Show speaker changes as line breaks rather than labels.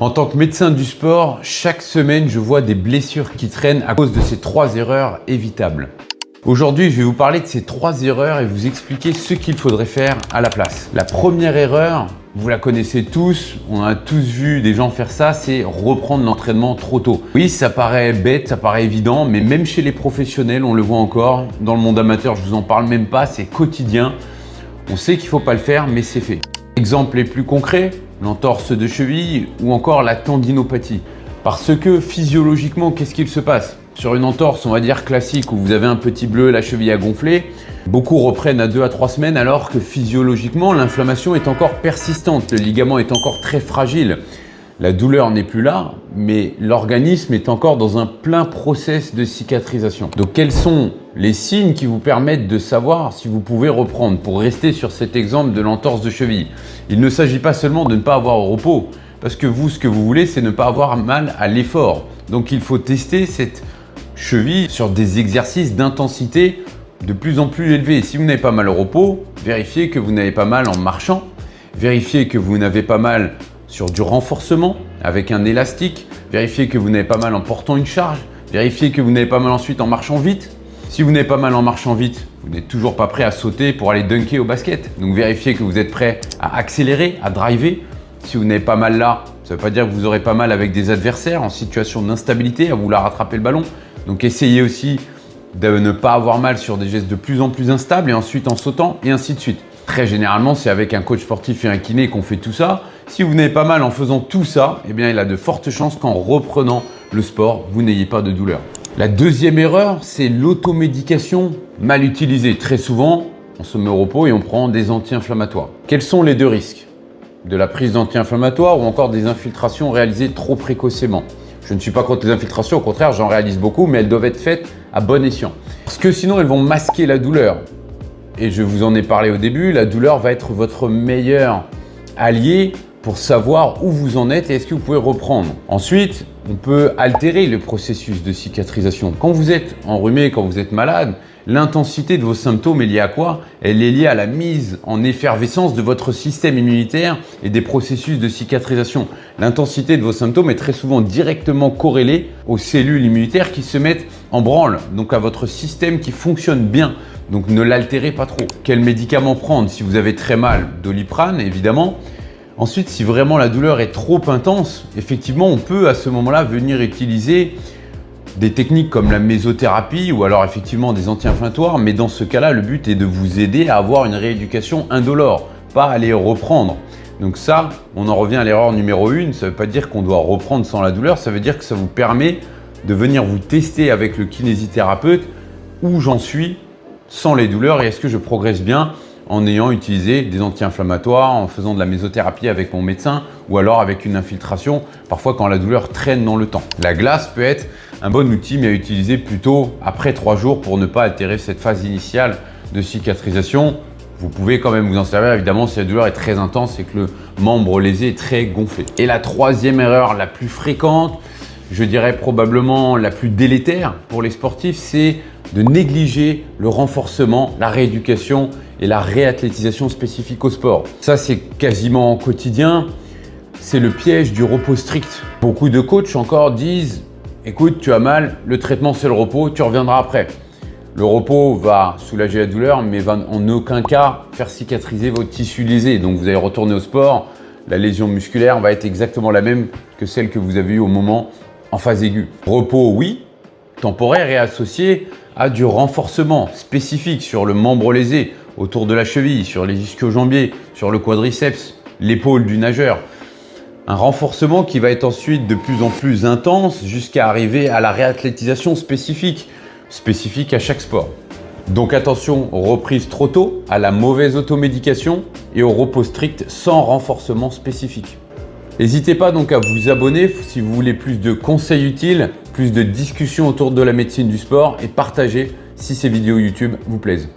En tant que médecin du sport, chaque semaine, je vois des blessures qui traînent à cause de ces 3 erreurs évitables. Aujourd'hui, je vais vous parler de ces 3 erreurs et vous expliquer ce qu'il faudrait faire à la place. La première erreur, vous la connaissez tous, on a tous vu des gens faire ça, c'est reprendre l'entraînement trop tôt. Oui, ça paraît bête, ça paraît évident, mais même chez les professionnels, on le voit encore. Dans le monde amateur, je vous en parle même pas, c'est quotidien. On sait qu'il ne faut pas le faire, mais c'est fait. Exemple les plus concrets, l'entorse de cheville ou encore la tendinopathie. Parce que physiologiquement, qu'est-ce qu'il se passe? Sur une entorse, on va dire classique, où vous avez un petit bleu, la cheville a gonflé, beaucoup reprennent à 2 à 3 semaines alors que physiologiquement, l'inflammation est encore persistante, le ligament est encore très fragile. La douleur n'est plus là, mais l'organisme est encore dans un plein process de cicatrisation. Donc quels sont les signes qui vous permettent de savoir si vous pouvez reprendre? Pour rester sur cet exemple de l'entorse de cheville, il ne s'agit pas seulement de ne pas avoir au repos, parce que vous, ce que vous voulez, c'est ne pas avoir mal à l'effort. Donc il faut tester cette cheville sur des exercices d'intensité de plus en plus élevés. Si vous n'avez pas mal au repos, vérifiez que vous n'avez pas mal en marchant, vérifiez que vous n'avez pas mal sur du renforcement avec un élastique, vérifiez que vous n'avez pas mal en portant une charge, vérifiez que vous n'avez pas mal ensuite en marchant vite. Si vous n'avez pas mal en marchant vite, vous n'êtes toujours pas prêt à sauter pour aller dunker au basket. Donc vérifiez que vous êtes prêt à accélérer, à driver. Si vous n'avez pas mal là, ça ne veut pas dire que vous aurez pas mal avec des adversaires en situation d'instabilité à vouloir rattraper le ballon. Donc essayez aussi de ne pas avoir mal sur des gestes de plus en plus instables et ensuite en sautant et ainsi de suite. Très généralement, c'est avec un coach sportif et un kiné qu'on fait tout ça. Si vous n'avez pas mal en faisant tout ça, eh bien, il a de fortes chances qu'en reprenant le sport, vous n'ayez pas de douleur. La deuxième erreur, c'est l'automédication mal utilisée. Très souvent, on se met au repos et on prend des anti-inflammatoires. Quels sont les 2 risques? De la prise d'anti-inflammatoires ou encore des infiltrations réalisées trop précocement. Je ne suis pas contre les infiltrations, au contraire, j'en réalise beaucoup, mais elles doivent être faites à bon escient. Parce que sinon, elles vont masquer la douleur. Et je vous en ai parlé au début, la douleur va être votre meilleur allié pour savoir où vous en êtes et est-ce que vous pouvez reprendre. Ensuite, on peut altérer le processus de cicatrisation. Quand vous êtes enrhumé, quand vous êtes malade, l'intensité de vos symptômes est liée à quoi? Elle est liée à la mise en effervescence de votre système immunitaire et des processus de cicatrisation. L'intensité de vos symptômes est très souvent directement corrélée aux cellules immunitaires qui se mettent en branle, donc à votre système qui fonctionne bien. Donc ne l'altérez pas trop. Quel médicament prendre? Si vous avez très mal, Doliprane évidemment. Ensuite, si vraiment la douleur est trop intense, effectivement, on peut à ce moment-là venir utiliser des techniques comme la mésothérapie ou alors effectivement des anti-inflammatoires. Mais dans ce cas-là, le but est de vous aider à avoir une rééducation indolore, pas à les reprendre. Donc ça, on en revient à l'erreur numéro 1. Ça ne veut pas dire qu'on doit reprendre sans la douleur. Ça veut dire que ça vous permet de venir vous tester avec le kinésithérapeute où j'en suis sans les douleurs et est-ce que je progresse bien en ayant utilisé des anti-inflammatoires, en faisant de la mésothérapie avec mon médecin ou alors avec une infiltration, parfois quand la douleur traîne dans le temps. La glace peut être un bon outil mais à utiliser plutôt après 3 jours pour ne pas altérer cette phase initiale de cicatrisation. Vous pouvez quand même vous en servir évidemment si la douleur est très intense et que le membre lésé est très gonflé. Et la troisième erreur la plus fréquente, je dirais probablement la plus délétère pour les sportifs, c'est de négliger le renforcement, la rééducation et la réathlétisation spécifique au sport. Ça, c'est quasiment quotidien. C'est le piège du repos strict. Beaucoup de coachs encore disent « Écoute, tu as mal, le traitement c'est le repos, tu reviendras après ». Le repos va soulager la douleur, mais va en aucun cas faire cicatriser votre tissu lésé. Donc vous allez retourner au sport, la lésion musculaire va être exactement la même que celle que vous avez eue au moment en phase aiguë. Repos, oui, temporaire et associé à du renforcement spécifique sur le membre lésé, autour de la cheville, sur les ischio-jambiers, sur le quadriceps, l'épaule du nageur. Un renforcement qui va être ensuite de plus en plus intense jusqu'à arriver à la réathlétisation spécifique à chaque sport. Donc attention aux reprises trop tôt, à la mauvaise automédication et au repos strict sans renforcement spécifique. N'hésitez pas donc à vous abonner si vous voulez plus de conseils utiles, plus de discussions autour de la médecine du sport et partager si ces vidéos YouTube vous plaisent.